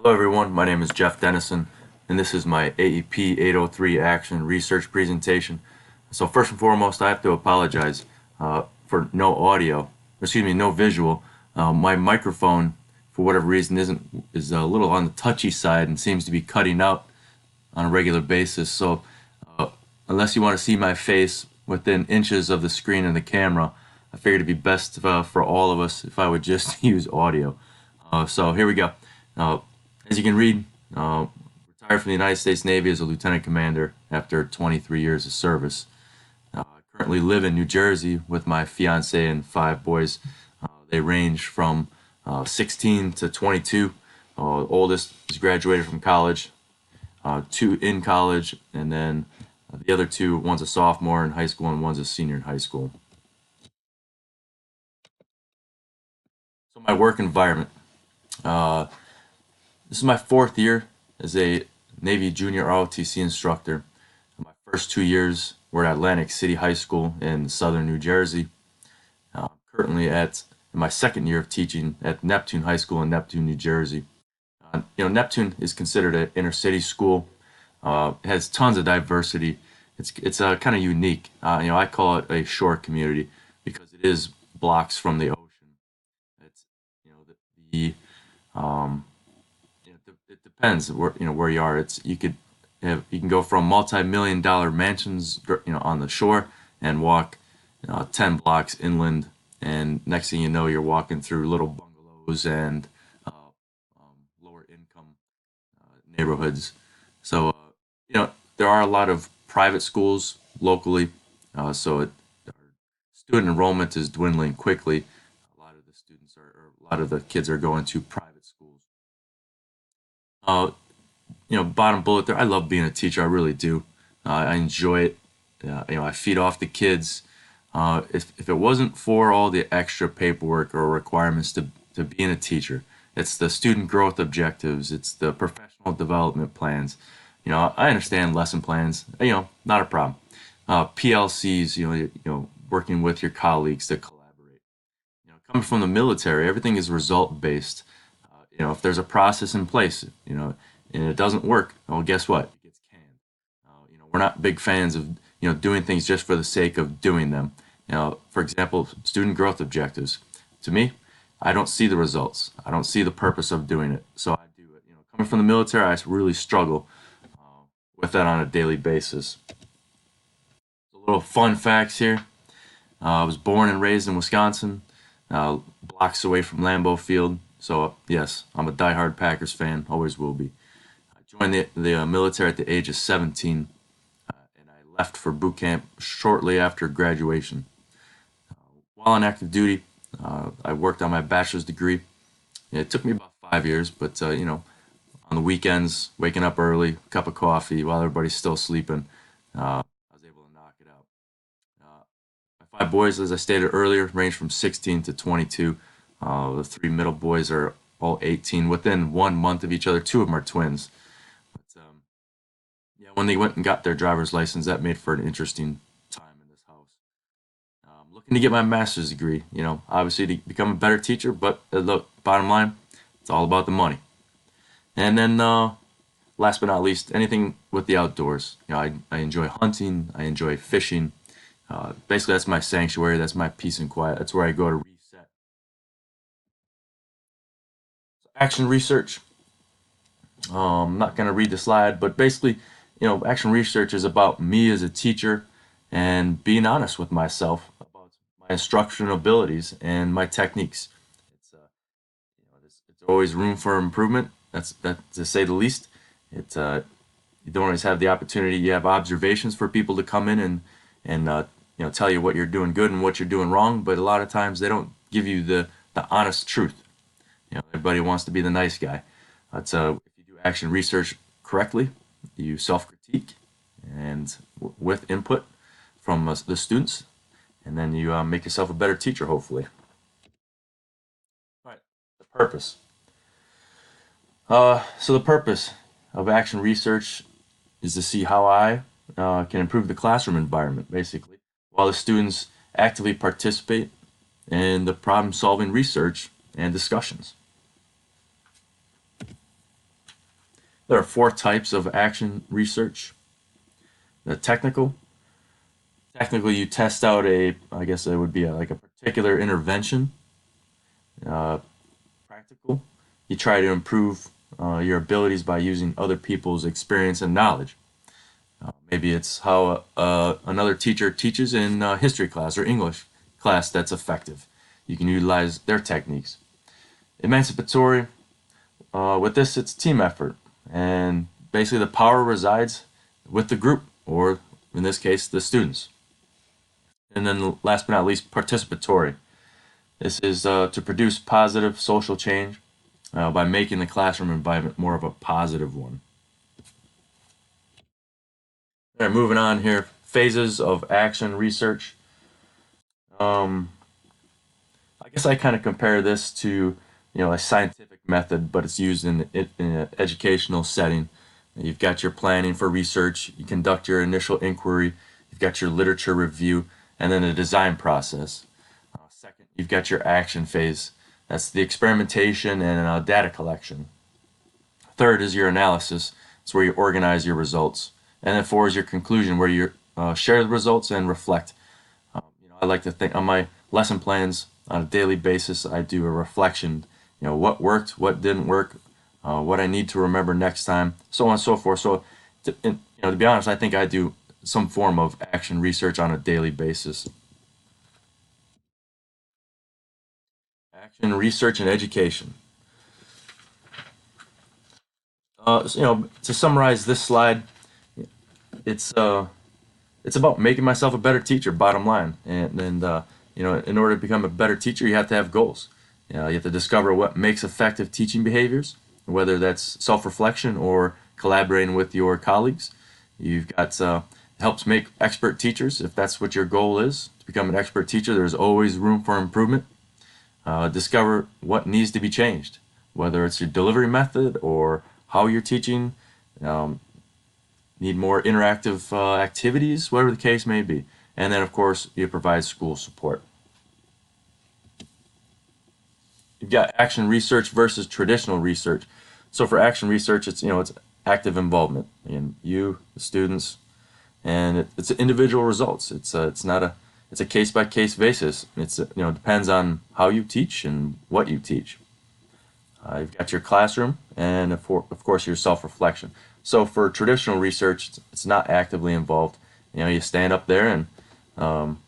Hello everyone, my name is Jeff Dennison, and this is my AEP 803 Action Research presentation. So first and foremost, I have to apologize for no audio, no visual. My microphone, for whatever reason, is a little on the touchy side and seems to be cutting out on a regular basis. So uh, unless you want to see my face within inches of the screen and the camera, I figured it'd be best for all of us if I would just use audio. So here we go. Uh, as you can read, retired from the United States Navy as a lieutenant commander after 23 years of service. I currently live in New Jersey with my fiance and 5 boys. They range from 16 to 22. Oldest is graduated from college, two in college, and then the other two, one's a sophomore in high school and one's a senior in high school. So my work environment. Uh, this is my 4th year as a Navy junior ROTC instructor. My first 2 years were at Atlantic City High School in southern New Jersey. Currently in my 2nd year of teaching at Neptune High School in Neptune, New Jersey. Neptune is considered an inner city school. It has tons of diversity. It's kind of unique. I call it a shore community because it is blocks from the ocean. It's you know the um, it depends where you are. You can go from multi-million-dollar mansions on the shore and walk 10 blocks inland, and next thing you know, you're walking through little bungalows and lower income neighborhoods. So there are a lot of private schools locally, our student enrollment is dwindling quickly. A lot of the kids are going to private schools. Uh, Bottom bullet there. I love being a teacher. I really do. I enjoy it. I feed off the kids. If it wasn't for all the extra paperwork or requirements to being a teacher, it's the student growth objectives, it's the professional development plans. I understand lesson plans. Not a problem. PLCs. Working with your colleagues to collaborate. Coming from the military, everything is result based. If there's a process in place, and it doesn't work, well, guess what? It gets canned. We're not big fans of doing things just for the sake of doing them. For example, student growth objectives. To me, I don't see the results. I don't see the purpose of doing it, so I do it. Coming from the military, I really struggle with that on a daily basis. A little fun facts here. I was born and raised in Wisconsin, blocks away from Lambeau Field. So yes, I'm a diehard Packers fan. Always will be. I joined the military at the age of 17, and I left for boot camp shortly after graduation. While on active duty, I worked on my bachelor's degree. It took me about 5 years, but on the weekends, waking up early, cup of coffee while everybody's still sleeping, I was able to knock it out. My 5 boys, as I stated earlier, range from 16 to 22. The 3 middle boys are all 18 within 1 month of each other. 2 of them are twins. But yeah, when they went and got their driver's license, that made for an interesting time in this house. Looking to get my master's degree, obviously to become a better teacher, but look, bottom line, it's all about the money. And then last but not least, anything with the outdoors. I enjoy hunting, I enjoy fishing. Basically, that's my sanctuary, that's my peace and quiet. That's where I go to reset. Action research. I'm not going to read the slide, but basically, action research is about me as a teacher and being honest with myself about my instructional abilities and my techniques. It's always room for improvement. That to say the least. It's you don't always have the opportunity. You have observations for people to come in and tell you what you're doing good and what you're doing wrong, but a lot of times they don't give you the honest truth. Everybody wants to be the nice guy. That's if you do action research correctly, you self-critique and with input from the students, and then you make yourself a better teacher, hopefully. All right, the purpose. So the purpose of action research is to see how I can improve the classroom environment, basically, while the students actively participate in the problem-solving research and discussions. There are four types of action research. The technically you test out I guess it would be like a particular intervention. Uh, Practical, you try to improve your abilities by using other people's experience and knowledge. Maybe it's how another teacher teaches in history class or English class that's effective. You can utilize their techniques. Emancipatory, with this, it's team effort. And basically, the power resides with the group, or in this case, the students. And then, last but not least, participatory. This is to produce positive social change by making the classroom environment more of a positive one. All right, moving on here. Phases of action research. Um, I guess I kind of compare this to, a scientific method, but it's used in an educational setting. You've got your planning for research, you conduct your initial inquiry, you've got your literature review, and then the design process. Second, you've got your action phase. That's the experimentation and data collection. Third is your analysis. It's where you organize your results. And then four is your conclusion, where you share the results and reflect. I like to think on my lesson plans on a daily basis. I do a reflection. What worked, what didn't work, what I need to remember next time, so on and so forth. So, to be honest, I think I do some form of action research on a daily basis. Action research and education. To summarize this slide, it's it's about making myself a better teacher. Bottom line, and in order to become a better teacher, you have to have goals. You have to discover what makes effective teaching behaviors, whether that's self-reflection or collaborating with your colleagues. You've got helps make expert teachers. If that's what your goal is to become an expert teacher, there's always room for improvement. Discover what needs to be changed, whether it's your delivery method or how you're teaching. Um, Need more interactive activities, whatever the case may be. And then, of course, you provide school support. You've got action research versus traditional research. So for action research, it's active involvement in you, the students, and it's individual results. It's not a it's a case by case basis. Depends on how you teach and what you teach. You've got your classroom and of course your self-reflection. So for traditional research, it's not actively involved. You stand up there and um,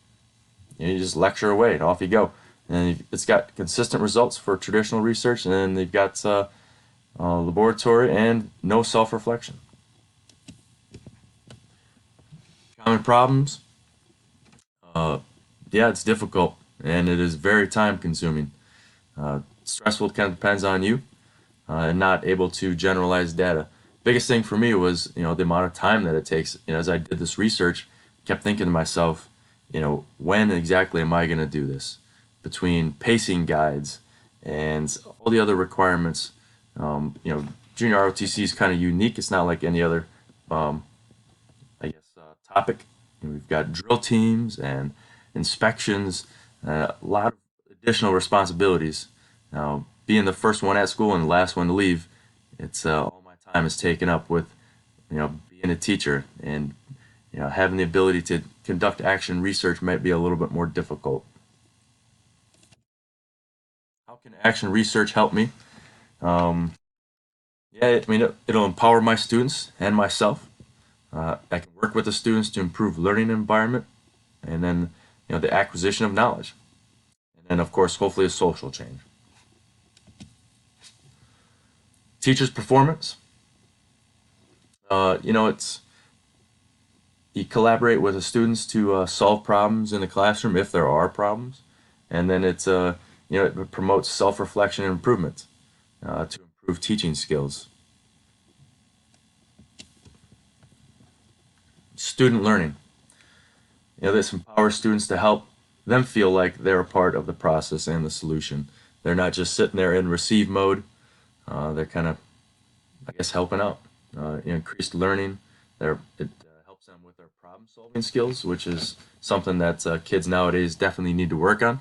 you just lecture away and off you go. And it's got consistent results for traditional research, and then they've got laboratory and no self-reflection. Common problems, uh, yeah, it's difficult and it is very time consuming. Stressful kind of depends on you and not able to generalize data. Biggest thing for me was the amount of time that it takes. As I did this research, kept thinking to myself, when exactly am I going to do this? Between pacing guides and all the other requirements, um, you know, junior ROTC is kind of unique. It's not like any other, um, I guess, topic. We've got drill teams and inspections, a lot of additional responsibilities. Now, being the first one at school and the last one to leave, it's all my time is taken up with, being a teacher, and having the ability to conduct action research might be a little bit more difficult. How can action research help me? Um, yeah, I mean, it'll empower my students and myself. I can work with the students to improve learning environment, and then the acquisition of knowledge, and then of course hopefully a social change. Teachers' performance. It's you collaborate with the students to solve problems in the classroom if there are problems, and then it promotes self-reflection and improvement to improve teaching skills. Student learning. This empowers students to help them feel like they're a part of the process and the solution. They're not just sitting there in receive mode. They're kind of, I guess, helping out. Increased learning. It helps them with their problem solving skills, which is something that kids nowadays definitely need to work on.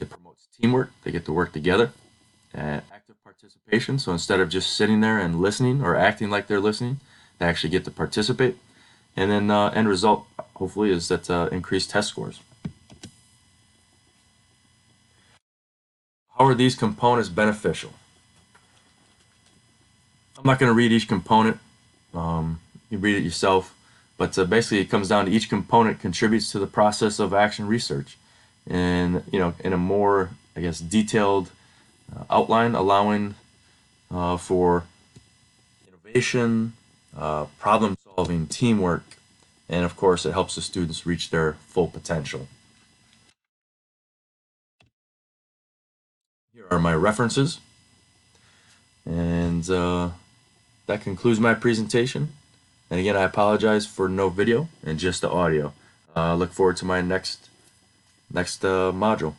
It promotes teamwork. They get to work together. active participation. So instead of just sitting there and listening or acting like they're listening, they actually get to participate. And then end result, hopefully, is that increased test scores. How are these components beneficial? I'm not going to read each component. You read it yourself. But basically, it comes down to each component contributes to the process of action research, and in a more, I guess, detailed outline, allowing for innovation, problem solving, teamwork, and of course, it helps the students reach their full potential. Here are my references, and that concludes my presentation. And again, I apologize for no video and just the audio. Look forward to my next module.